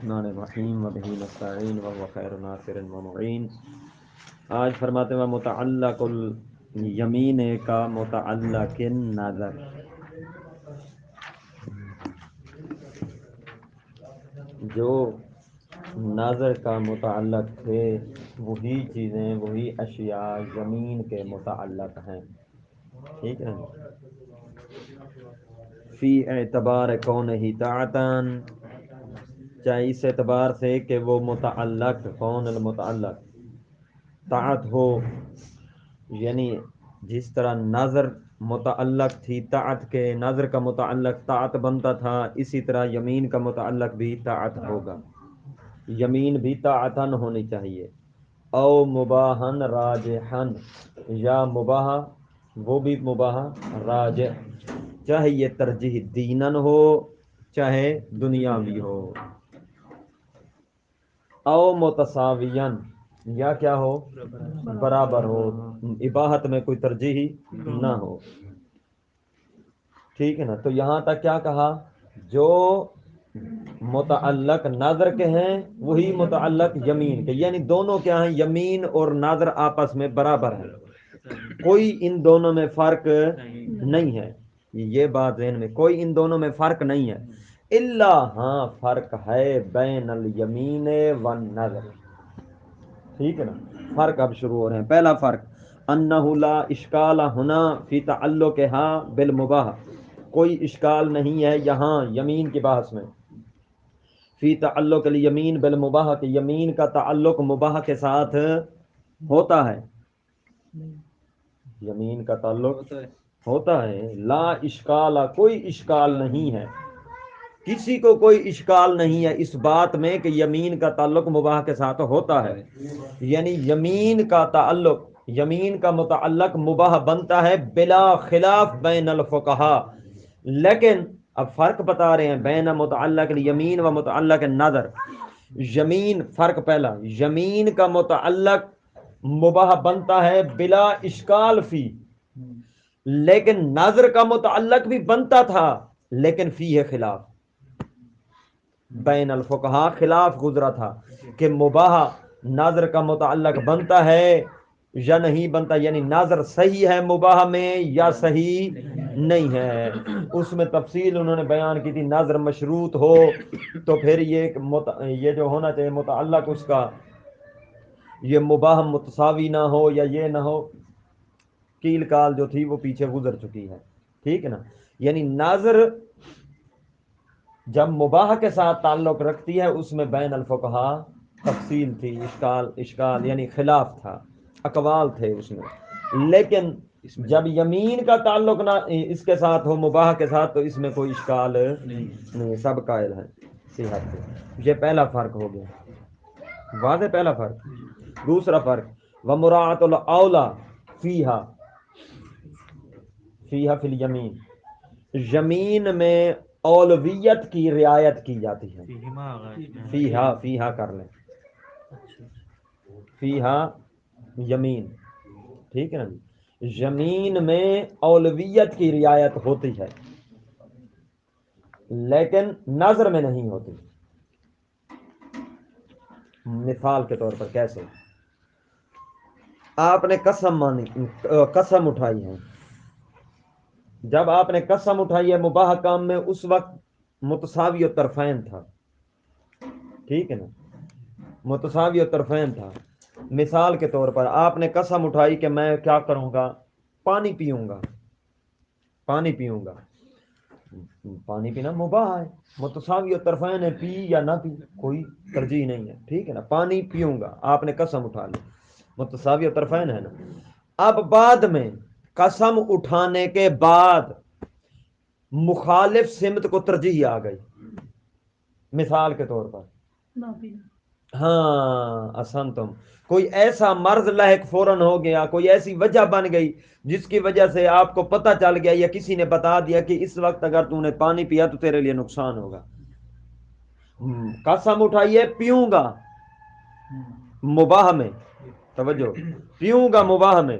الرحمن الرحیم وبہ نستعین وهو خیر ناصر ومعین۔ آج فرماتے ہیں متعلق الیمین کا متعلق نظر، جو نظر کا متعلق تھے وہی چیزیں وہی اشیاء یمین کے متعلق ہیں، ٹھیک ہے۔ فی اعتبار کونہ طاعتاً، چاہے اس اعتبار سے کہ وہ متعلق کون المتعلق طاعت ہو، یعنی جس طرح نظر متعلق تھی طاعت کے، نظر کا متعلق طاعت بنتا تھا، اسی طرح یمین کا متعلق بھی طاعت ہوگا، یمین بھی طاعتن ہونی چاہیے۔ او مباحن راجحن، یا مباح وہ بھی مباح راجح، چاہے یہ ترجیح دینن ہو چاہے دنیاوی ہو۔ او متساوین، یا کیا ہو برابر ہو، اباحت میں کوئی ترجیح نہ ہو، ٹھیک ہے نا۔ تو یہاں تک کیا کہا، جو متعلق نظر کے ہیں وہی متعلق یمین کے، یعنی دونوں کیا ہیں، یمین اور نظر آپس میں برابر ہیں، کوئی ان دونوں میں فرق نہیں ہے، یہ بات ذہن میں، کوئی ان دونوں میں فرق نہیں ہے۔ الا، ہاں فرق ہے بین الیمین والنظر، ٹھیک ہے نا۔ فرق اب شروع ہو رہے ہیں۔ پہلا فرق انہ لا اشکال ہونا فی تعلقها بالمباح، کوئی اشکال نہیں ہے یہاں یمین کی بحث میں، فی تعلق الیمین بالمباح، کہ یمین کا تعلق مباح کے ساتھ ہوتا ہے، یمین کا تعلق ہوتا ہے، لا اشکال، کوئی اشکال نہیں ہے، کسی کو کوئی اشکال نہیں ہے اس بات میں کہ یمین کا تعلق مباح کے ساتھ ہوتا ہے، یعنی یمین کا تعلق، یمین کا متعلق مباح بنتا ہے بلا خلاف بین الفقہاء، لیکن اب فرق بتا رہے ہیں بین متعلق الیمین و متعلق النظر۔ یمین، فرق پہلا، یمین کا متعلق مباح بنتا ہے بلا اشکال فی، لیکن نظر کا متعلق بھی بنتا تھا لیکن فی ہے خلاف، بین الفقہاء خلاف گزرا تھا کہ مباح نظر کا متعلق بنتا ہے یا نہیں بنتا، یعنی نظر صحیح ہے مباح میں یا صحیح نہیں ہے، اس میں تفصیل انہوں نے بیان کی تھی۔ نظر مشروط ہو تو پھر یہ جو ہونا چاہیے متعلق اس کا، یہ مباح متساوی نہ ہو یا یہ نہ ہو، کیل کال جو تھی وہ پیچھے گزر چکی ہے، ٹھیک ہے نا۔ یعنی نظر جب مباح کے ساتھ تعلق رکھتی ہے اس میں بین الفقہاء تفصیل تھی، اشکال یعنی خلاف تھا، اقوال تھے اس میں، لیکن جب یمین کا تعلق نہ اس کے ساتھ ہو مباح کے ساتھ تو اس میں کوئی اشکال نہیں، سب قائل ہیں صحت سے۔ یہ پہلا فرق ہو گیا، واضح پہلا فرق۔ دوسرا فرق ومراعۃ الاولی فیہا، فیہا فی الیمین، یمین میں اولویت کی رعایت کی جاتی ہے، فیہا کر لیں، فیہا یمین، ٹھیک ہے نا جی، یمین میں اولویت کی رعایت ہوتی ہے لیکن نظر میں نہیں ہوتی۔ مثال کے طور پر کیسے، آپ نے قسم اٹھائی ہے، جب آپ نے قسم اٹھائی ہے مباح کام میں اس وقت متساوی الطرفین تھا، ٹھیک ہے نا، متساوی الطرفین تھا۔ مثال کے طور پر آپ نے قسم اٹھائی کہ میں کیا کروں گا، پانی پیوں گا، پانی پیوں گا، پانی پینا مباح ہے، متساوی الطرفین ہے، پی یا نہ پی کوئی ترجیح نہیں ہے، ٹھیک ہے نا، پانی پیوں گا، آپ نے قسم اٹھا لی، متساوی الطرفین ہے نا۔ اب بعد میں قسم اٹھانے کے بعد مخالف سمت کو ترجیح آ گئی، مثال کے طور پر ہاں احسنتم، کوئی ایسا مرض لاحق فوراً ہو گیا، کوئی ایسی وجہ بن گئی جس کی وجہ سے آپ کو پتہ چل گیا یا کسی نے بتا دیا کہ اس وقت اگر تو نے پانی پیا تو تیرے لیے نقصان ہوگا، قسم اٹھائیے پیوں گا مباح میں، توجہ، پیوں گا مباح میں،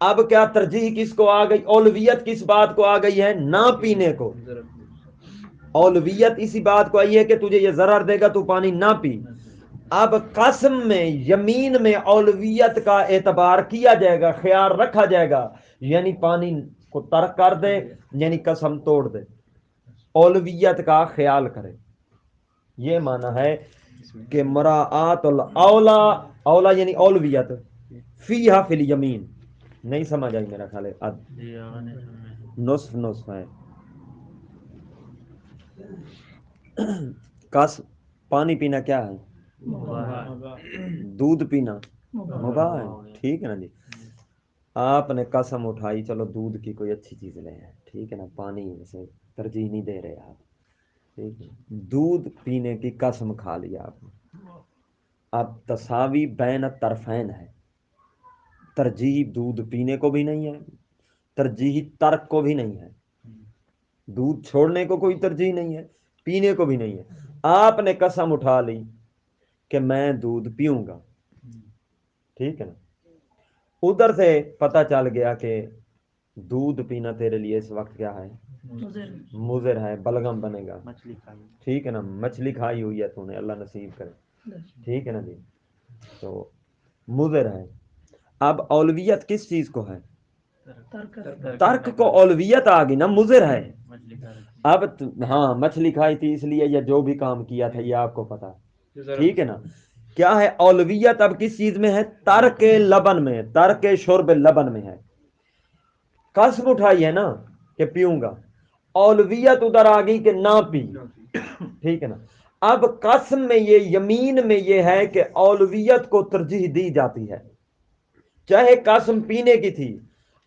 اب کیا ترجیح کس کو آ گئی، اولویت کس بات کو آ گئی ہے، نہ پینے کو، اولویت اسی بات کو آئی ہے کہ تجھے یہ ضرر دے گا تو پانی نہ پی. اب قسم میں یمین میں اولویت کا اعتبار کیا جائے گا، خیال رکھا جائے گا، یعنی پانی کو ترک کر دے، یعنی قسم توڑ دے، اولویت کا خیال کرے. یہ معنی ہے کہ مراعات الاولا، اولا یعنی اولویت، فیہا فی الیمین. نہیں سمجھ آئی میرا خیال ہے، نصف نصف ہے. کس پانی پینا کیا ہے؟ دودھ پینا مباح ہے، ٹھیک ہے نا جی. آپ نے قسم اٹھائی چلو دودھ کی کوئی اچھی چیز لے ہیں، ٹھیک ہے نا، پانی سے ترجیح نہیں دے رہے آپ، ٹھیک ہے، دودھ پینے کی قسم کھا لیا آپ نے. اب تساوی بین الطرفین ہے، ترجیح دودھ پینے کو بھی نہیں ہے، ترجیح ترک کو بھی نہیں ہے. دودھ چھوڑنے کو کوئی ترجیح نہیں ہے، پینے کو بھی نہیں ہے. آپ نے قسم اٹھا لی کہ میں دودھ پیوں گا، ٹھیک ہے نا. ادھر سے پتہ چل گیا کہ دودھ پینا تیرے لیے اس وقت کیا ہے؟ مضر ہے، بلغم بنے گا، ٹھیک ہے نا، مچھلی کھائی ہوئی ہے تو نے، اللہ نصیب کرے، ٹھیک ہے نا جی، تو مضر ہے. اب اولویت کس چیز کو ہے؟ ترک کو اولویت آ گئی نا، مضر ہے. اب ہاں مچھلی کھائی تھی اس لیے، یا جو بھی کام کیا تھا یہ آپ کو پتا، ٹھیک ہے نا. کیا ہے اولویت اب کس چیز میں ہے؟ ترک لبن میں، ترک شرب لبن میں ہے. قسم اٹھائی ہے نا کہ پیوں گا، اولویت ادھر آ گئی کہ نہ پی، ٹھیک ہے نا. اب قسم میں یہ، یمین میں یہ ہے کہ اولویت کو ترجیح دی جاتی ہے، چاہے قسم پینے کی تھی.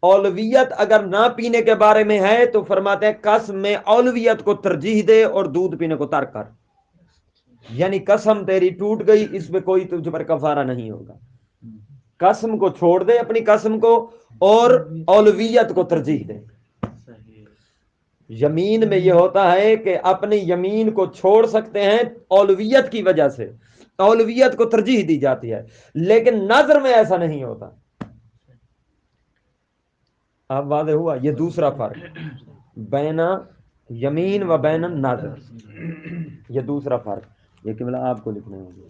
اولویت اگر نہ پینے کے بارے میں ہے تو فرماتے ہیں قسم میں اولویت کو ترجیح دے اور دودھ پینے کو ترک کر، یعنی قسم تیری ٹوٹ گئی، اس میں کوئی تجھ پر کفارہ نہیں ہوگا. قسم کو چھوڑ دے، اپنی قسم کو، اور اولویت کو ترجیح دے. یمین میں یہ ہوتا ہے کہ اپنی یمین کو چھوڑ سکتے ہیں اولویت کی وجہ سے، اولویت کو ترجیح دی جاتی ہے، لیکن نظر میں ایسا نہیں ہوتا. اب واضح ہوا. یہ دوسرا فرق بین یمین و بین نظر، یہ دوسرا فرق، یہ کہ آپ کو لکھنے ہوگا.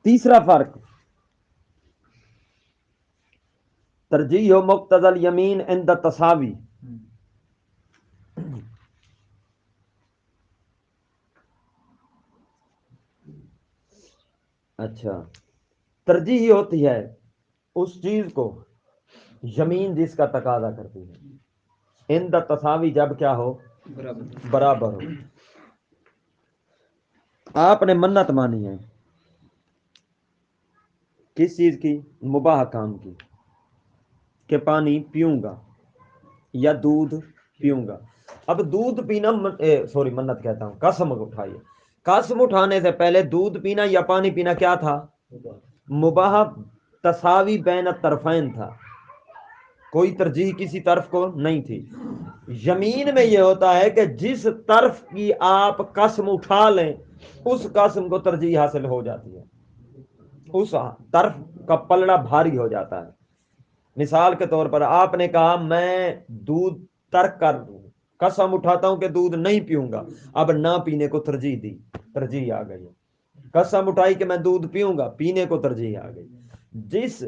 تیسرا فرق، ترجیح و مقتضی الیمین عند تساوی. اچھا، ترجیح ہوتی ہے اس چیز کو یمین جس کا تقاضا کرتی ہے، عند تساوی جب کیا ہو؟ برابر ہو. آپ نے منت مانی ہے کس چیز کی؟ مباح کام کی، کہ پانی پیوں گا یا دودھ پیوں گا. اب دودھ پینا، سوری منت کہتا ہوں، قسم اٹھائیے. قسم اٹھانے سے پہلے دودھ پینا یا پانی پینا کیا تھا؟ مباح، تساوی بین الطرفین تھا، کوئی ترجیح کسی طرف کو نہیں تھی. یمین میں یہ ہوتا ہے کہ جس طرف کی آپ قسم اٹھا لیں اس قسم کو ترجیح حاصل ہو جاتی ہے، اس طرف کا پلڑا بھاری ہو جاتا ہے. مثال کے طور پر آپ نے کہا میں دودھ ترک کر دوں، قسم اٹھاتا ہوں کہ دودھ نہیں پیوں گا، اب نہ پینے کو ترجیح دی، ترجیح آ گئی. قسم اٹھائی کہ میں دودھ پیوں گا، پینے کو ترجیح آ گئی. جس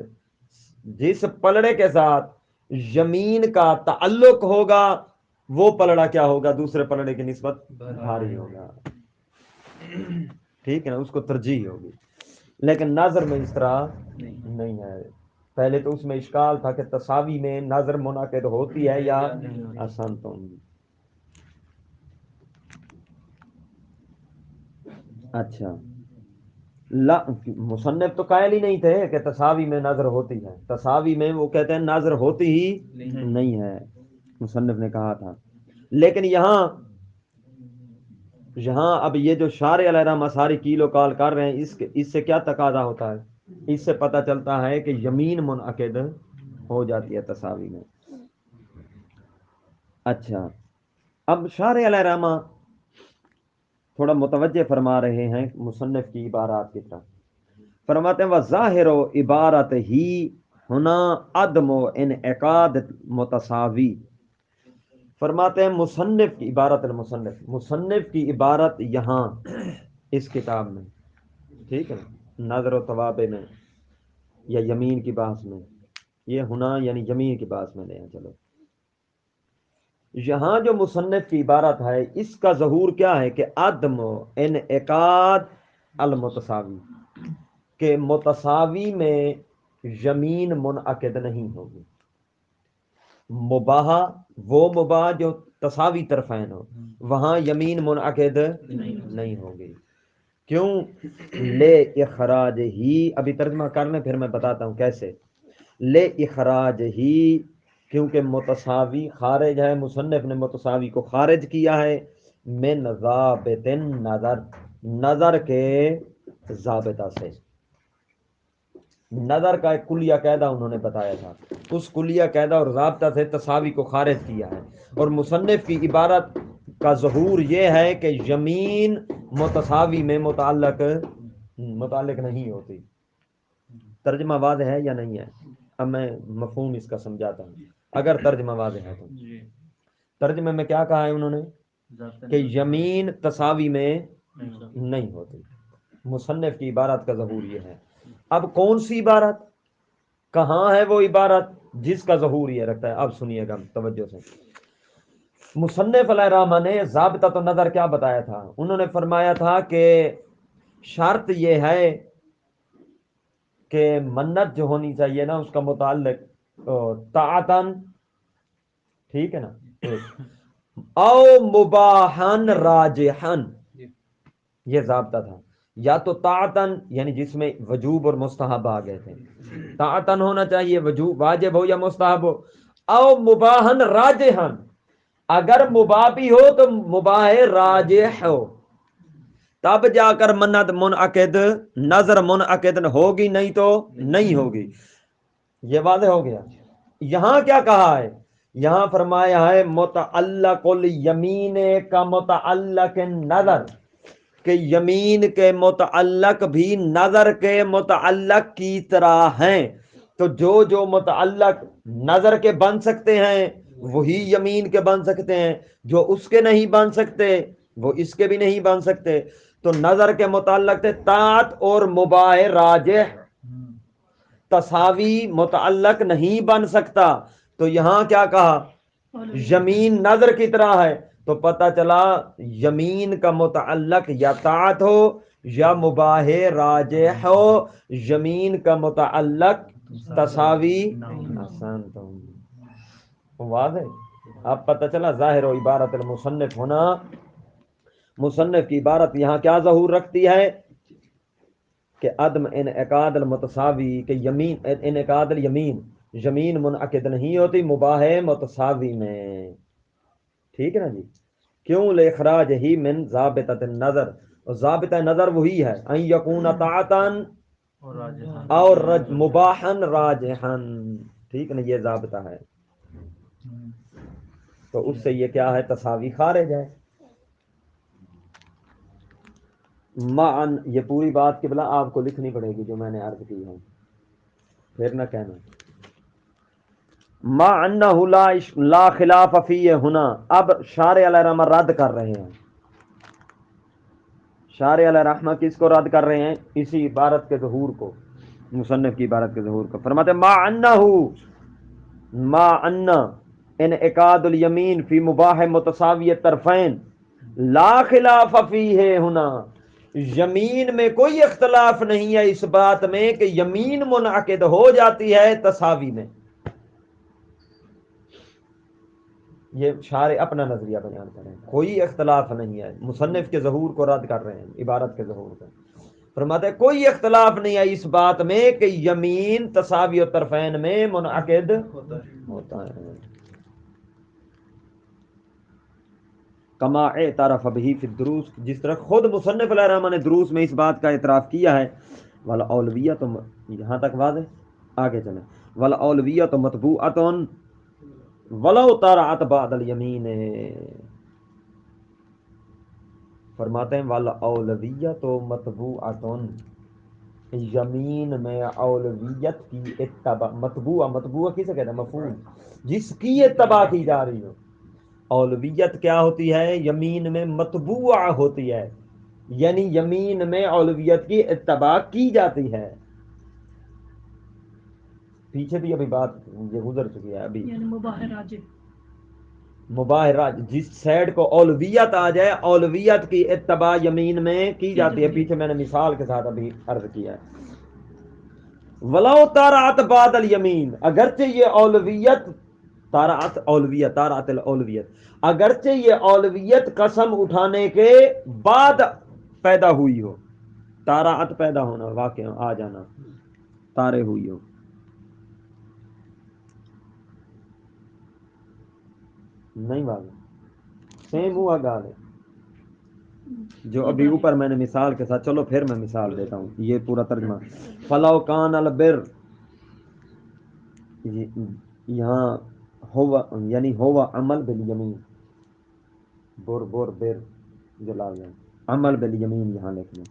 جس پلڑے کے ساتھ یمین کا تعلق ہوگا وہ پلڑا کیا ہوگا؟ دوسرے پلڑے کی نسبت بھاری ہوگا، ٹھیک ہے نا، اس کو ترجیح ہوگی. لیکن نظر میں اس طرح نہیں ہے. پہلے تو اس میں اشکال تھا کہ تساوی میں نظر منعقد ہوتی ہے یا آسان تو. اچھا، مصنف تو قائل ہی نہیں تھے کہ تساوی میں نظر ہوتی ہے، تساوی میں وہ کہتے ہیں نظر ہوتی ہی نہیں ہے، مصنف نے کہا تھا. لیکن یہاں اب یہ جو شارع علیہ رحمہ ساری کیل و کال کر رہے ہیں، اس سے کیا تقاضا ہوتا ہے؟ اس سے پتہ چلتا ہے کہ یمین منعقد ہو جاتی ہے تساوی میں. اچھا، اب شارع علیہ رحمہ تھوڑا متوجہ فرما رہے ہیں مصنف کی عبارات کی طرف. فرماتے ہیں وظاہر و عبارت ہی ہونا عدم و انعقاد متساوی. فرماتے ہیں مصنف کی عبارت، المصنف مصنف کی عبارت یہاں اس کتاب میں، ٹھیک ہے، نظر و توابع میں یا یمین کی بحث میں، یہ ہونا یعنی یمین کی بحث میں لیں، چلو یہاں جو مصنف کی عبارت ہے اس کا ظہور کیا ہے کہ عدم انعقاد المتساوی، کہ متساوی میں یمین منعقد نہیں ہوگی، مباح وہ مباح جو تساوی طرفین ہو وہاں یمین منعقد نہیں ہوگی، کیوں؟ لے اخراج ہی، ابھی ترجمہ کرنے پھر میں بتاتا ہوں کیسے، لے اخراج ہی کیونکہ متساوی خارج ہے، مصنف نے متساوی کو خارج کیا ہے، من ضابط نظر، نظر کے ضابطہ سے، نظر کا ایک کلیہ قاعدہ انہوں نے بتایا تھا، اس کلیہ قاعدہ اور ضابطہ سے تساوی کو خارج کیا ہے، اور مصنف کی عبارت کا ظہور یہ ہے کہ یمین متساوی میں متعلق نہیں ہوتی۔ ترجمہ واضح ہے یا نہیں ہے؟ اب میں مفہوم اس کا سمجھاتا ہوں اگر ترجمہ واضح ہے تو۔ ترجمے میں کیا کہا ہے انہوں نے کہ یمین تساوی میں نہیں ہوتی، مصنف کی عبارت کا ظہور یہ ہے۔ اب کون سی عبارت، کہاں ہے وہ عبارت جس کا ظہور یہ رکھتا ہے؟ اب سنیے گا توجہ سے، مصنف علیہ الرحمہ نے ضابطہ تو نظر کیا بتایا تھا؟ انہوں نے فرمایا تھا کہ شرط یہ ہے کہ منت جو ہونی چاہیے نا اس کا متعلق طاعتن، ٹھیک ہے نا، او مباحن راجحن، یہ ضابطہ تھا، یا تو طاعتن یعنی جس میں وجوب اور مستحب آ گئے تھے، طاعتن ہونا چاہیے وجوب واجب ہو یا مستحب ہو، او مباحن راجحن، اگر مباح بھی ہو تو مباح راجح ہو، تب جا کر منت منعقد، نظر منعقد ہوگی، نہیں تو نہیں ہوگی۔ یہ واضح ہو گیا۔ یہاں کیا کہا ہے؟ یہاں فرمایا ہے متعلق الیمین کا متعلق نظر، کہ یمین کے متعلق بھی نظر کے متعلق کی طرح ہیں، تو جو جو متعلق نظر کے بن سکتے ہیں وہی یمین کے بن سکتے ہیں، جو اس کے نہیں بن سکتے وہ اس کے بھی نہیں بن سکتے۔ تو نظر کے متعلق تھے طاعت اور مباح راجح، تساوی متعلق نہیں بن سکتا، تو یہاں کیا کہا؟ یمین نظر کی طرح ہے، تو پتہ چلا یمین کا متعلق یا طاعت ہو یا مباح راجح ہو، یمین کا متعلق تساوی آسان تو واضح۔ اب پتہ چلا ظاہر و عبارت المصنف ہونا، مصنف کی عبارت یہاں کیا ظہور رکھتی ہے کہ عدم انعقاد المتساوی، کہ یمین انعقاد الیمین، یمین منعقد نہیں ہوتی مباح متساوی میں، ٹھیک ہے نا جی، کیوں؟ لإخراج ہی من ضابطۃ النظر، اور ضابطہ نظر وہی ہے ان یکون طاعتن اور مباحن راجحن، ٹھیک ہے نا، یہ ضابطہ ہے، تو اس سے یہ کیا ہے؟ تساوی خارج ہے۔ معن، یہ پوری بات کی بلا آپ کو لکھنی پڑے گی جو میں نے عرض کی ہے، پھر نہ کہنا ما انہ لا خلاف فیہ ہنا۔ اب شارع علیہ رحمہ رد کر رہے ہیں، شارع علیہ رحمہ کس کو رد کر رہے ہیں؟ اسی عبارت کے ظہور کو، مصنف کی عبارت کے ظہور کو۔ فرماتے ما انہ انعقاد الیمین فی مباح متساوی طرفین لا خلاف فیہ ہنا، یمین میں کوئی اختلاف نہیں ہے اس بات میں کہ یمین منعقد ہو جاتی ہے تساوی میں، یہ شارع اپنا نظریہ بیان کر رہے ہیں، کوئی اختلاف نہیں ہے، مصنف کے ظہور کو رد کر رہے ہیں، عبارت کے ظہور کو۔ فرماتے ہیں کوئی اختلاف نہیں ہے اس بات میں کہ یمین تساوی و طرفین میں منعقد ہوتا ہے، کما اعترف به فی الدروس، جس طرح خود مصنف علیہ الرحمہ نے دروس میں اس بات کا اعتراف کیا ہے، والاولویۃ، یہاں تک واضح، آگے چلیں، والاولویۃ مطبوعۃ ولو طرأت بعد الیمین، فرماتے ہیں والاولویۃ مطبوعۃ، یمین میں اولویت کی اتباع، مطبوع کسے کہتے ہیں؟ مفعول، جس کی اتباع کی جا رہی ہو، اولویت کیا ہوتی ہے؟ یمین میں مطبوع ہوتی ہے، یعنی یمین میں اولویت کی اتباع کی جاتی ہے۔ پیچھے بھی ابھی بات یہ گزر چکی ہے ابھی، یعنی مباح راجح، مباح راج، جس سائڈ کو اولویت آ جائے اولویت کی اتباع یمین میں کی جاتی ہے۔ پیچھے میں نے مثال کے ساتھ ابھی عرض کیا ہے، ولو طارعت بعد الیمین، اگرچہ یہ اولویت طارعت اولویت طارعت الاولویت، اگرچہ یہ اولویت قسم اٹھانے کے بعد پیدا ہوئی ہو، طارعت پیدا ہونا، واقع آ جانا، طارع ہوئی ہو۔ نہیں واضح سیم ہوا گال ہے جو ابھی اوپر میں نے مثال کے ساتھ، چلو پھر میں مثال دیتا ہوں، یہ پورا ترجمہ فلو کان البر، یہاں ہوا یعنی ہوا عمل بالیمین، بر بر جو لازم عمل بالیمین یہاں لکھ لیں،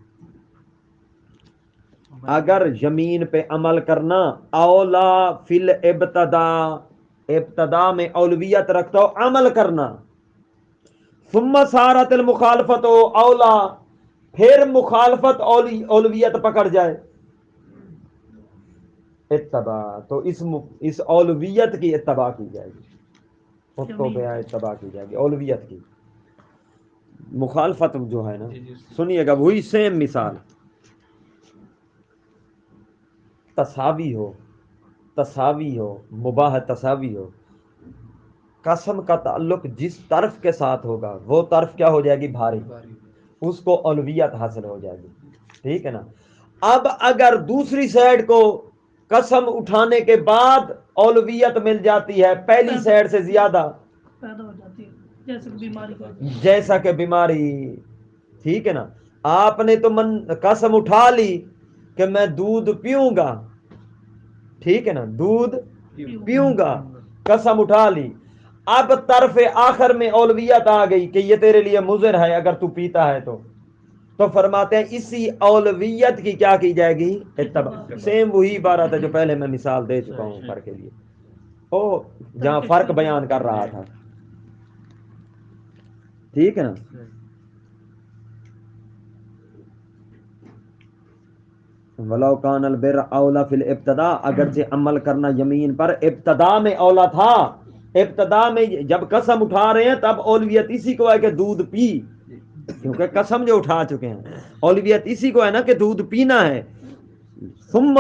اگر یمین پہ عمل کرنا اولا فی الابتدا، ابتدا میں اولویت رکھتا ہو عمل کرنا، ثم صارت المخالفت اولا، پھر مخالفت اولویت پکڑ جائے، اتباع تو اس اولویت کی اتباع کی جائے گی، خود تو بیا اتباع کی جائے گی اولویت کی۔ مخالفت جو ہے نا، سنیے گا وہی سیم مثال، تساوی ہو، تساوی ہو، مباح تساوی ہو، قسم کا تعلق جس طرف کے ساتھ ہوگا وہ طرف کیا ہو جائے گی؟ بھاری، اس کو اولویت حاصل ہو جائے گی، ٹھیک ہے نا۔ اب اگر دوسری سائڈ کو قسم اٹھانے کے بعد اولویت مل جاتی ہے پہلی سائڈ سے زیادہ، پیدا ہو جاتی ہے جیسے کہ بیماری کا، جیسا کہ بیماری، ٹھیک ہے نا، آپ نے تو قسم اٹھا لی کہ میں دودھ پیوں گا، ٹھیک ہے نا، دودھ پیوں گا، قسم اٹھا لی، اب طرف آخر میں اولویت آ گئی کہ یہ تیرے لیے مضر ہے اگر تو پیتا ہے تو فرماتے ہیں اسی اولویت کی کیا کی جائے گی؟ اتباع۔ سیم وہی عبارت ہے جو پہلے میں مثال دے چکا ہوں فرق کے لیے، او جہاں فرق بیان کر رہا تھا، ٹھیک ہے نا۔ ولو کان البر اولا فی الابتدا، اگرچہ عمل کرنا یمین پر ابتدا میں اولا تھا، ابتدا میں جب قسم اٹھا رہے ہیں تب اولویت اسی کو ہے کہ دودھ پی، کیونکہ قسم جو اٹھا چکے ہیں اولویت اسی کو ہے نا کہ دودھ پینا ہے، ثم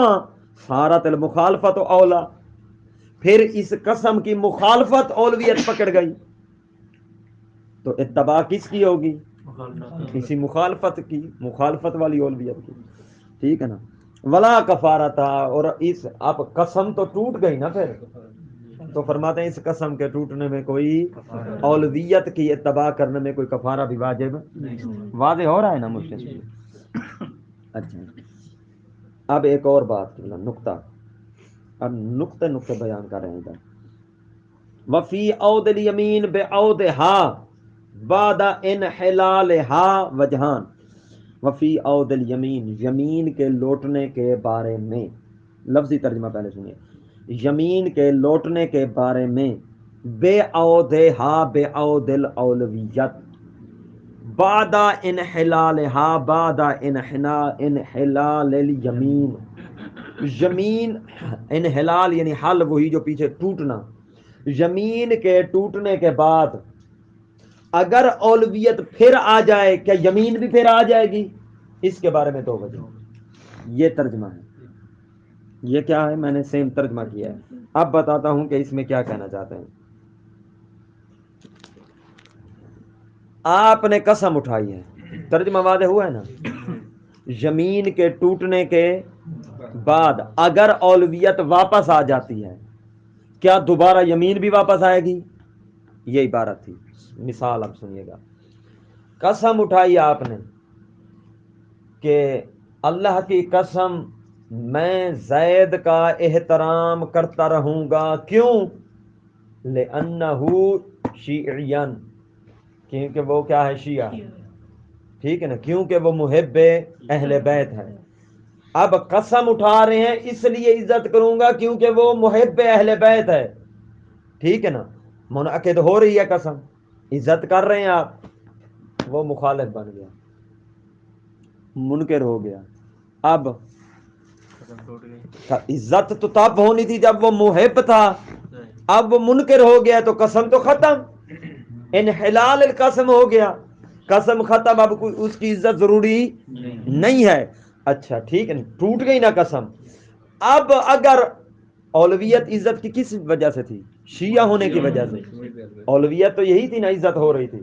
صارت المخالفت اولا، پھر اس قسم کی مخالفت اولویت پکڑ گئی، تو اتباع کس کی ہوگی؟ اسی مخالفت کی، مخالفت والی اولویت کی، ٹھیک ہے نا۔ ولا کفارہ تھا، اور اس اب قسم تو ٹوٹ گئی نا، پھر تو فرماتے ہیں اس قسم کے ٹوٹنے میں کوئی اولویت کی اتباع کرنے میں کوئی کفارہ بھی واجب واضح ہو رہا ہے نا مجھ سے؟ اچھا، اب ایک اور بات نقطہ، اب نقطے نقطے بیان کر رہے ہیں ادھر، وفی عود الیمین بعودہا بعد انحلالہا وجہان، وفی عود الیمین، یمین کے لوٹنے کے بارے میں، لفظی ترجمہ پہلے سنیے، یمین کے لوٹنے کے بارے میں، بے عودہا بے عود الاولویت، بعد انحلالہا بعد انحلال الیمین، یمین انحلال یعنی حل وہی جو پیچھے ٹوٹنا، یمین کے ٹوٹنے کے بعد اگر اولویت پھر آ جائے، کیا یمین بھی پھر آ جائے گی؟ اس کے بارے میں دو وجہ، یہ ترجمہ ہے، یہ کیا ہے میں نے سیم ترجمہ کیا ہے، اب بتاتا ہوں کہ اس میں کیا کہنا چاہتے ہیں۔ آپ نے قسم اٹھائی ہے، ترجمہ واضح ہوا ہے نا، زمین کے ٹوٹنے کے بعد اگر اولویت واپس آ جاتی ہے، کیا دوبارہ یمین بھی واپس آئے گی؟ یہ عبارت تھی، مثال اب سنیے گا، قسم اٹھائی آپ نے کہ اللہ کی قسم میں زید کا احترام کرتا رہوں گا، کیوں؟ لِأَنَّهُ شِیعِیًا، کیونکہ وہ کیا ہے؟ شیعہ، ٹھیک ہے نا، کیونکہ وہ محب اہل بیت ہے۔ اب قسم اٹھا رہے ہیں اس لیے عزت کروں گا کیونکہ وہ محب اہل بیت ہے، ٹھیک ہے نا، منعقد ہو رہی ہے قسم، عزت کر رہے ہیں آپ، وہ مخالف بن گیا، منکر ہو گیا. اب عزت تو تب ہونی تھی جب وہ محب تھا، اب وہ منکر ہو گیا تو قسم تو ختم، انحلال القسم ہو گیا، قسم ختم، اب کوئی اس کی عزت ضروری نہیں ہے. اچھا ٹھیک ہے، ٹوٹ گئی نا قسم. اب اگر اولویت عزت کی کس وجہ سے تھی؟ شیعہ ہونے کی وجہ سے. اولویت تو یہی تھی نا، عزت ہو رہی تھی.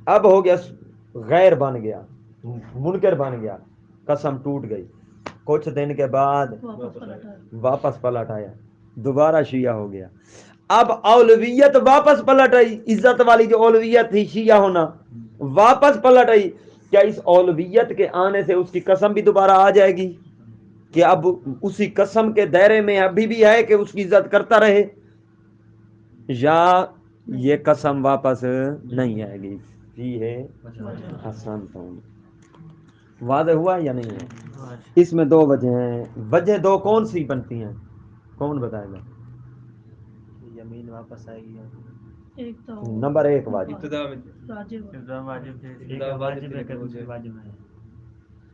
اب ہو گیا غیر بن گیا، منکر بن گیا، قسم ٹوٹ گئی. کچھ دن کے بعد واپس پلٹ آیا، دوبارہ شیعہ ہو گیا. اب اولویت واپس پلٹ آئی، عزت والی جو اولویت تھی شیعہ ہونا واپس پلٹ آئی. کیا اس اولویت کے آنے سے اس کی قسم بھی دوبارہ آ جائے گی کہ اب اسی قسم کے دائرے میں ابھی بھی ہے کہ اس کی عزت کرتا رہے، یا یہ قسم واپس نہیں آئے گی؟ یہ ہے آسان تو واضح ہوا یا نہیں ہوا؟ اس میں دو وجہ ہیں. وجہ دو کون سی بنتی ہیں؟ کون بتائے گا؟ یمین واپس آئے گی. ایک تو نمبر ایک واجب،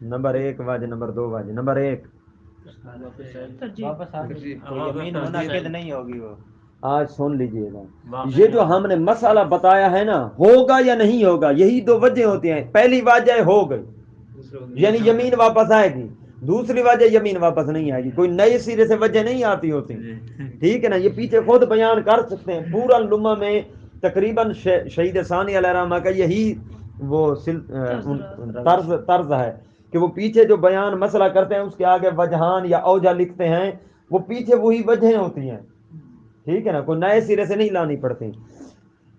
نمبر ایک واجب، نمبر دو واجب. نمبر ایک واپس آ گئی، یمین منعقد نہیں ہوگی وہ. آج سن لیجئے گا، یہ جو ہم نے مسئلہ بتایا ہے نا، ہوگا یا نہیں ہوگا، یہی دو وجہ ہوتی ہیں. پہلی وجہ ہو گئی یعنی یمین واپس آئے گی، دوسری وجہ یمین واپس نہیں آئے گی. کوئی نئے سرے سے وجہ نہیں آتی ہوتی، ٹھیک ہے نا. یہ پیچھے خود بیان کر سکتے ہیں، پورا لمحہ میں تقریباً شہید ثانی علیہ الرحمہ کا یہی وہ طرز ہے کہ وہ پیچھے جو بیان مسئلہ کرتے ہیں اس کے آگے وجہان یا اوجہ لکھتے ہیں، وہ پیچھے وہی وجہیں ہوتی ہیں، ٹھیک ہے نا. کوئی نئے سرے سے نہیں لانی پڑتی.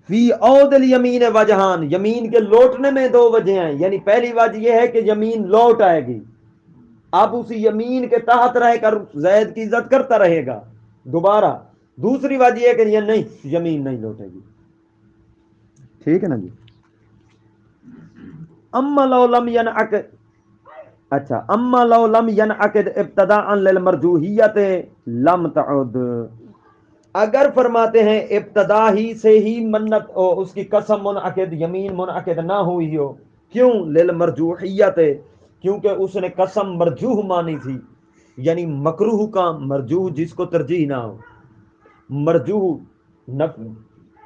فی عود الیمین وجہان، یمین کے لوٹنے میں دو وجہ ہیں. یعنی پہلی وجہ یہ ہے کہ یمین لوٹ آئے گی، اب اسی یمین کے تحت رہ کر زید کی عزت کرتا رہے گا دوبارہ. دوسری وجہ یہ ہے کہ یہ نہیں، یمین نہیں لوٹے گی، ٹھیک ہے نا جی. اما لو لم ینعقد، اچھا، اما لو لم ینعقد ابتداء للمرجوحیت لم تعد، اگر فرماتے ہیں ابتدا ہی سے ہی منت اس کی قسم منعقد، یمین منعقد نہ ہوئی ہو، کیوں؟ للمرجوحیت، کیونکہ اس نے قسم مرجوح مانی تھی، یعنی مکروہ کام. مرجوح جس کو ترجیح نہ ہو، مرجوح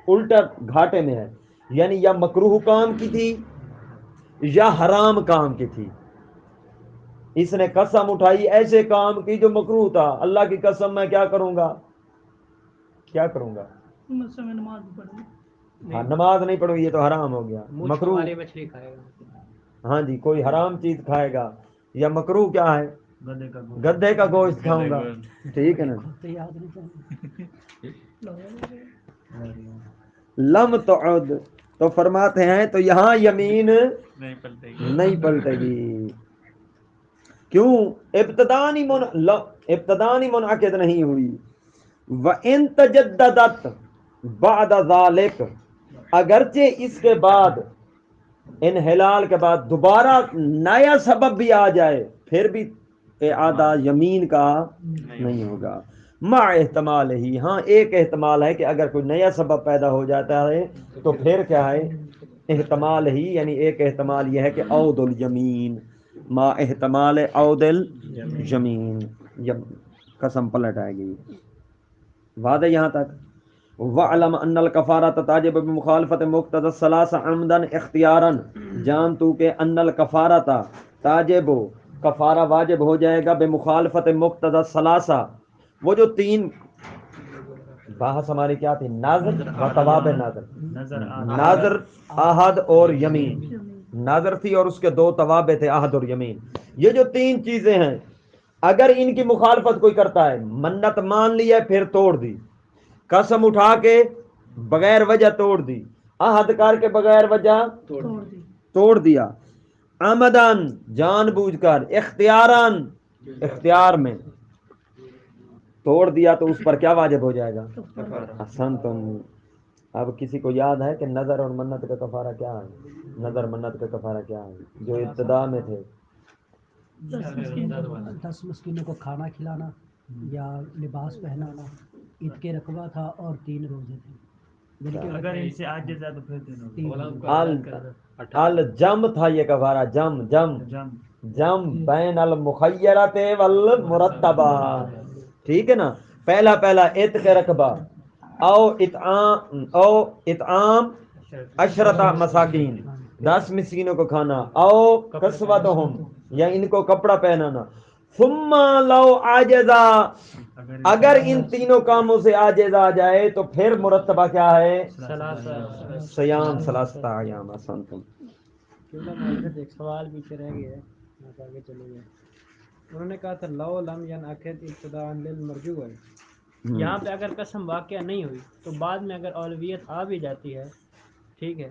الٹا گھاٹے میں ہے، یعنی یا مکروہ کام کی تھی یا حرام کام کی تھی. اس نے قسم اٹھائی ایسے کام کی جو مکروہ تھا. اللہ کی قسم میں کیا کروں گا، کیا کروں گا؟ نماز پڑھوں. ہاں نماز نہیں پڑھوں، یہ تو حرام ہو گیا، مکروہ. مچھلی کھائے گا. ہاں جی، کوئی حرام چیز کھائے گا، یا مکروہ کیا ہے؟ گدھے کا گوشت کھاؤں گا، ٹھیک ہے نا. لم تعد، تو فرماتے ہیں تو یہاں یمین نہیں پلٹے گی. کیوں؟ ابتدانی منعقد نہیں ہوئی. وَإِن تَجَدَّدَتْ بَعْدَ ذَلِكَ، اگرچہ اس کے بعد، انحلال کے بعد دوبارہ نیا سبب بھی آ جائے، پھر بھی اعادہ یمین کا نہیں ہوگا. مع احتمال ہی، ہاں ایک احتمال ہے کہ اگر کوئی نیا سبب پیدا ہو جاتا ہے تو پھر کیا ہے؟ احتمال ہی، یعنی ایک احتمال یہ ہے کہ عود الیمین، ما احتمال عود الیمین، قسم پلٹ آئے گی. واضح یہاں تک؟ وَعْلَمْ أَنَّ الْكَفَارَةَ تَجِبُ بِمُخَالَفَةِ مُقْتَضَى الثَّلَاثَ عَمْدًا اختیاراً، جان تو کہ ان الکفارۃ تاجب، کفارہ واجب ہو جائے گا، بمخالفت مقتضی الثلاثہ، وہ جو تین بحث ہماری کیا تھی؟ ناظر و طواب ناظر، ناظر، عہد اور یمین. ناظر تھی اور اس کے دو توابع تھے، عہد اور یمین. یہ جو تین چیزیں ہیں، اگر ان کی مخالفت کوئی کرتا ہے، منت مان لی ہے پھر توڑ دی، قسم اٹھا کے بغیر وجہ توڑ دی، عہد کر کے بغیر وجہ توڑ دیا، عمدن جان بوجھ کر، اختیاران اختیار میں توڑ دیا، تو اس پر کیا واجب ہو جائے گا؟ احسن تم. اب کسی کو یاد ہے کہ نظر اور منت کا کفارہ کیا ہے؟ نظر منت کا کفارہ کیا ہے جو ابتدا میں تھے؟ 10 مسکینوں کو کھانا کھلانا یا لباس پہنانا، عید کے رقبہ تھا اور 3 روزے تھے. اگر ان سے عاجز ہے تو پھر الجم تھا یہ کفارہ، جم جم جم جم بین المخیرت والمرتبہ، ٹھیک ہے نا. پہلا عتق رقبہ او اطعام عشرۃ مساکین، 10 مسکینوں کو کھانا، او کسوتہم یا ان کو کپڑا پہنانا. ثم لو عاجزا، اگر ان تینوں کاموں سے عاجز آ جائے تو پھر مرتبہ کیا ہے؟ سیام ثلاثۃ ایام. احسنتم. ایک سوال پیچھے رہ گیا ہے، آپ آگے چلے گئے. انہوں نے کہا تھا لو لم ینعقد ابتداء للمرجوع، یہاں پہ اگر قسم واقع نہیں ہوئی تو بعد میں اگر اولویت آ بھی جاتی ہے، ٹھیک ہے،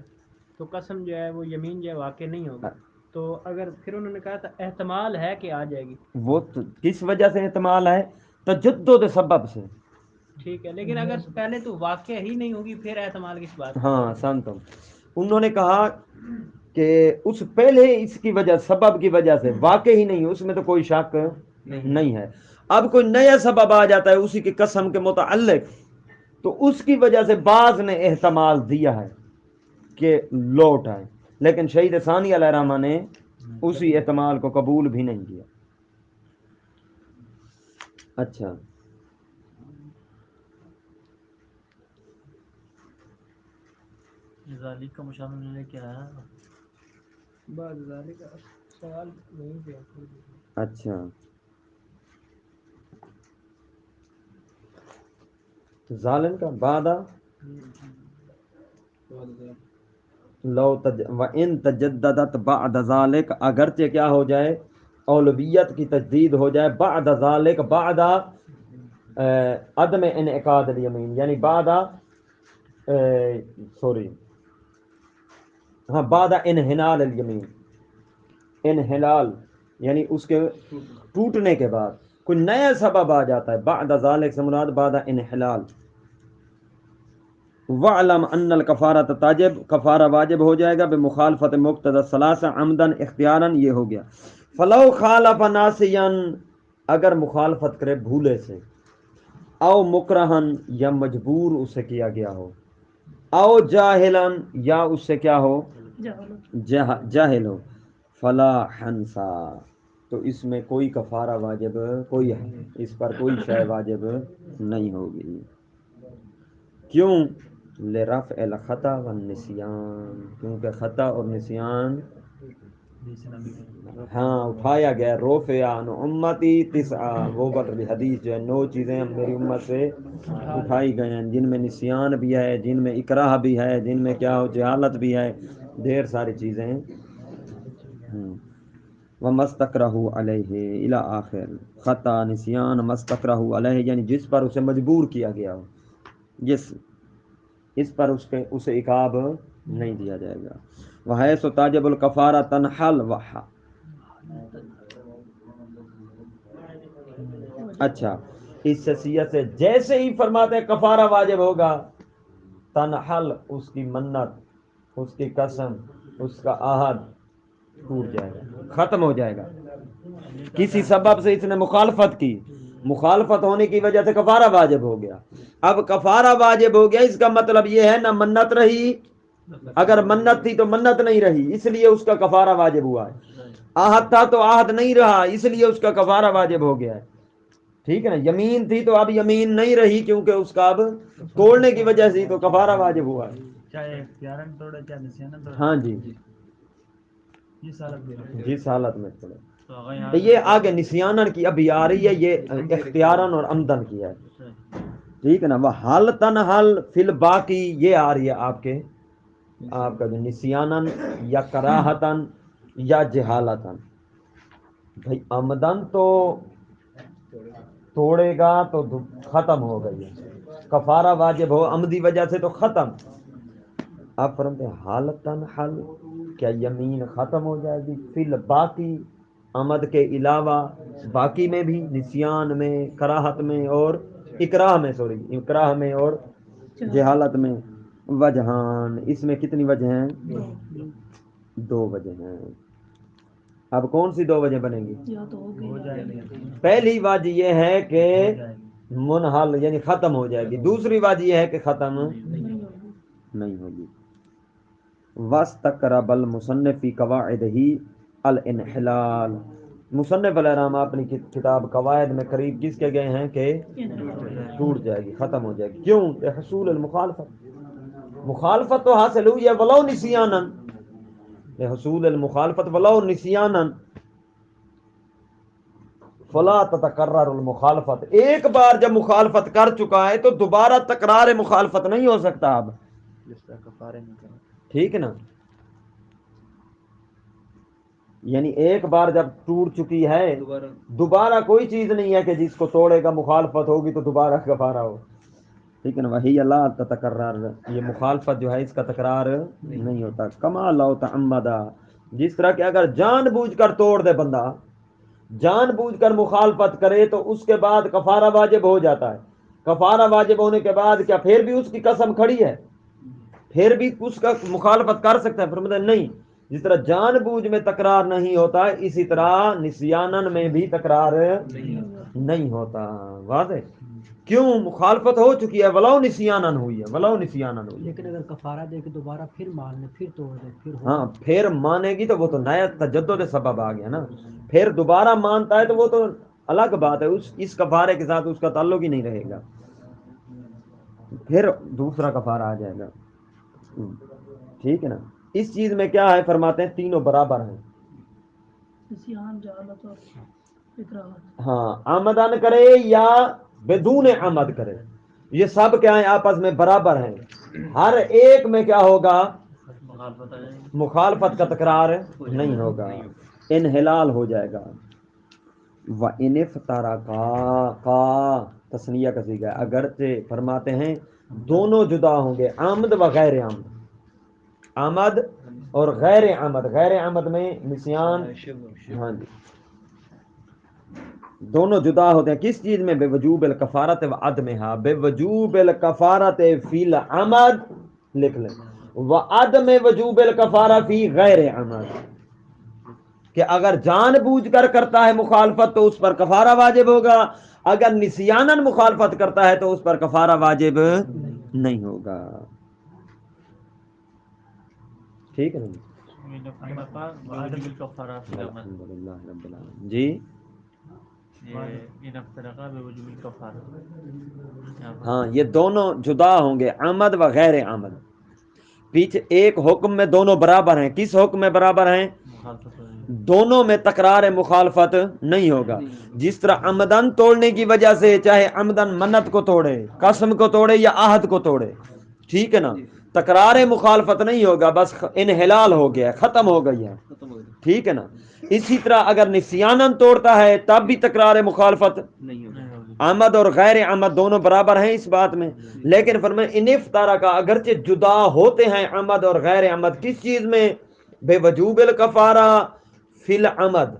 تو قسم جو ہے وہ یمین جو ہے واقع نہیں ہوگی. تو اگر پھر انہوں نے کہا تھا احتمال ہے کہ آ جائے گی، وہ تو کس وجہ سے احتمال ہے؟ تجدد سبب سے. ٹھیک ہے، لیکن اگر پہلے تو واقع ہی نہیں ہوگی پھر احتمال کس بات کا؟ ہاں سنتم. انہوں نے کہا کہ اس پہلے اس کی وجہ، سبب کی وجہ سے واقع ہی نہیں، اس میں تو کوئی شک نہیں ہے. اب کوئی نیا سبب آ جاتا ہے اسی کی قسم کے متعلق، تو اس کی وجہ سے بعض نے احتمال دیا ہے کہ لوٹ آئے، لیکن شہید ثانی علیہ الرحمہ نے اسی احتمال کو قبول بھی نہیں کیا. اچھا، ذالک کا مشابہ میں نے کیا ہے؟ بعد ذالک کا سوال نہیں کیا. اچھا، ظالم کا بعد لو وَإِن تجددت بعد ذالک، اگرچہ کیا ہو جائے؟ اولویت کی تجدید ہو جائے، بعد ذالک، بعد عدم انعقاد الیمین، یعنی بعد بعد انحلال الیمین، انحلال یعنی اس کے ٹوٹنے کے بعد کوئی نیا سبب آ جاتا ہے. بعد ذالک سے مراد بعد انحلال. وَعْلَمْ أَنَّ الْكَفَارَةَ تَجِبُ، کفارہ واجب ہو جائے گا بمخالفت مقتضی الثلاثہ عمدن اختیاراً، یہ ہو گیا. فلو خالف ناسیاً، اگر مخالفت کرے بھولے سے، او مکرہن یا مجبور اسے کیا گیا ہو، او جاہلاً یا اس سے کیا ہو؟ جاہل ہو. فلا حنسا، تو اس میں کوئی کفارہ واجب، کوئی اس پر کوئی شے واجب نہیں ہوگی. کیوں؟ لرفع الخطا والنسیان، کیونکہ خطا اور نسیان ہاں اٹھایا گیا. رفع عن امتی تسعہ، وہ بطری حدیث جو ہے 9 چیزیں میری امت سے اٹھائی گئے ہیں، جن میں نسیان بھی ہے، جن میں اکراہ بھی ہے، جن میں کیا ہو جہالت بھی ہے، ڈھیر ساری چیزیں ہیں. وَمَسْتَكْرَهُ عَلَيْهِ الی آخر. خطا، نسیان، مستکرہ علیہ یعنی جس پر اسے مجبور کیا گیا ہو، اس پر اسے عقاب نہیں دیا جائے گا. وحیث تاجب الکفارہ تنحل اچھا، اس حیثیت سے جیسے ہی فرماتے ہیں کفارہ واجب ہوگا، تنحل اس کی منت، اس کی قسم، اس کا عہد ٹوٹ جائے گا، ختم ہو جائے گا. کسی سبب سے اس نے مخالفت کی، مخالفت ہونے کی وجہ سے کفارہ واجب ہو گیا. اب کفارہ واجب ہو گیا، اس کا مطلب یہ ہے نہ منت رہی، اگر منت تھی تو منت نہیں رہی، اس لیے اس کا کفارہ واجب ہوا ہے. عہد تھا تو عہد نہیں رہا، اس لیے اس کا کفارہ واجب ہو گیا ہے. ٹھیک ہے نا. یمین تھی تو اب یمین نہیں رہی، کیونکہ اس کا اب توڑنے کی وجہ سے تو کفارہ واجب ہوا ہے. چاہے اختیاراً توڑے چاہے نسیاناً توڑے. ہاں جی، جس حالت میں جس حالت میں توڑے. تو اگر یہ آگے نسیانن کی ابھی آ رہی ہے، یہ اختیاراً اور عمدن کی ہے. ٹھیک ہے نا. وہ حل تنحل فی الباقی، یہ آ رہی ہے آپ کا جو نسیانن یا کراہتن یا جہالتن. بھائی عمدن تو توڑے گا تو ختم ہو گئی ہے، کفارہ واجب ہو عمدی وجہ سے تو ختم. آپ فرماتے ہیں حالتن حل، کیا یمین ختم ہو جائے گی؟ فی الباقی، عمد کے علاوہ باقی میں بھی، نسیان میں، کراہت میں اور اکراہ میں، اکراہ میں اور جہالت میں. وجہان، اس میں کتنی وجہ ہیں؟ 2 وجہ ہیں. اب کون سی 2 وجہ بنیں گی؟ یا تو ہو ہو جائے گئی گی. پہلی وجہ یہ ہے کہ ہو جائے گی. منحل یعنی ختم ہو جائے گی. دوسری وجہ یہ ہے کہ ختم نہیں ہوگی. نہیں ہوگی. واستقرب المصنف فی قواعدہ الانحلال. مصنف علیہ الرحمہ اپنی کتاب قواعد میں قریب کس کے گئے ہیں کہ ٹوٹ جائے گی، ختم ہو جائے گی. کیوں؟ حصول المخالفت، مخالفت تو حاصل ہوئی ہے ولو نسیانا، حصول المخالفت ولو نسیانا فلا تتکرر المخالفت. ایک بار جب مخالفت کر چکا ہے تو دوبارہ تکرار مخالفت نہیں ہو سکتا. اب جس طرح کفارے نہیں کریں. ٹھیک ہے نا، یعنی ایک بار جب ٹوٹ چکی ہے دوبارہ کوئی چیز نہیں ہے کہ جس کو توڑے گا مخالفت ہوگی تو دوبارہ کفارہ ہو. ٹھیک ہے نا، وہی لا تتکرر، یہ مخالفت جو ہے اس کا تکرار نہیں ہوتا. کما لو تعمدا، جس طرح کہ اگر جان بوجھ کر توڑ دے بندہ، جان بوجھ کر مخالفت کرے تو اس کے بعد کفارہ واجب ہو جاتا ہے. کفارہ واجب ہونے کے بعد کیا پھر بھی اس کی قسم کھڑی ہے؟ پھر بھی اس کا مخالفت کر سکتا ہے؟ فرماتے ہیں نہیں، جس طرح جان بوجھ میں تکرار نہیں ہوتا اسی طرح نسیانن میں بھی تکرار نہیں ہوتا. واضح؟ کیوں؟ مخالفت ہو چکی ہے ولو نسیانن ہوئی ہے، ولو نسیانن ہوئی ہے. لیکن اگر کفارہ دے کے دوبارہ پھر مان لے، پھر توڑ دے، پھر ہو ہاں پھر مانے گی تو وہ تو نیا تجدد سبب آ گیا نا. پھر دوبارہ مانتا ہے تو وہ تو الگ بات ہے، اس کفارے کے ساتھ اس کا تعلق ہی نہیں رہے گا، پھر دوسرا کفارہ آ جائے گا. ٹھیک ہے نا. اس چیز میں کیا ہے، فرماتے ہیں تینوں برابر ہیں. نسیان، جہالت اور اکراہت. ہاں، آمدن کرے یا بدون آمد کرے، یہ سب کیا ہیں آپس میں برابر ہیں. ہر ایک میں کیا ہوگا، مخالفت کا تکرار نہیں ہوگا، انحلال ہو جائے گا. وَإِنِ افْتَرَقَا کا تثنیہ کا صیغہ ہے، اگرچہ فرماتے ہیں دونوں جدا ہوں گے، آمد و غیر آمد، آمد اور غیر آمد. غیر آمد میں نسیان، ہاں جی، دونوں جدا ہوتے ہیں. کس چیز میں؟ بے وجوب الکفارت و عدمہا، بے وجوب الکفارت فی العمد لکھ لیں، و عدم وجوب الکفارہ فی غیر عمد، کہ اگر جان بوجھ کر کرتا ہے مخالفت تو اس پر کفارہ واجب ہوگا، اگر نسیانن مخالفت کرتا ہے تو اس پر کفارہ واجب نہیں ہوگا. ٹھیک ہے نا الحمدللہ رب العالمین. جی ہاں، یہ دونوں جدا ہوں گے، آمد و غیر آمد. پیچھے ایک حکم میں دونوں برابر ہیں. کس حکم میں برابر ہیں؟ دونوں میں تکرار مخالفت نہیں ہوگا. جس طرح عمدن توڑنے کی وجہ سے، چاہے عمدن منت کو توڑے، قسم کو توڑے یا عہد کو توڑے، ٹھیک ہے نا، تکرار مخالفت نہیں ہوگا، بس انحلال ہو گیا، ختم ہو گئی ہے. ٹھیک ہے نا. اسی طرح اگر نسیانن توڑتا ہے تب بھی تکرار مخالفت نہیں ہوگی. آمد اور غیر آمد دونوں برابر ہیں اس بات میں. لیکن فرمائے ان افطارا، اگرچہ جدا ہوتے ہیں آمد اور غیر آمد، کس چیز میں؟ بے وجوب الکفارہ فی العمد.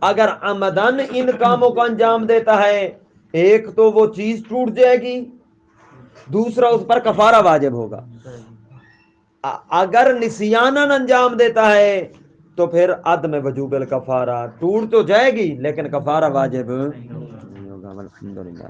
اگر عمدن ان کاموں کو انجام دیتا ہے، ایک تو وہ چیز ٹوٹ جائے گی، دوسرا اس پر کفارہ واجب ہوگا. اگر نسیانن انجام دیتا ہے تو پھر عدم وجوب الکفارہ، ٹوٹ تو جائے گی لیکن کفارہ واجب نہیں ہوگا. الحمدللہ.